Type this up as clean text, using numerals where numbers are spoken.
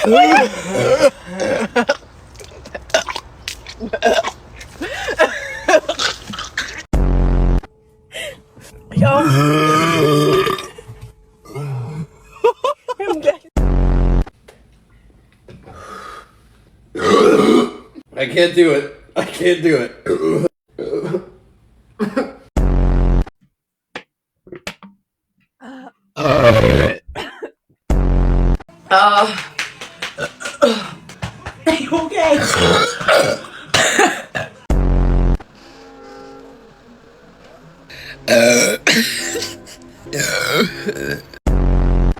Ja. I can't do it. I can't do it. Are you okay?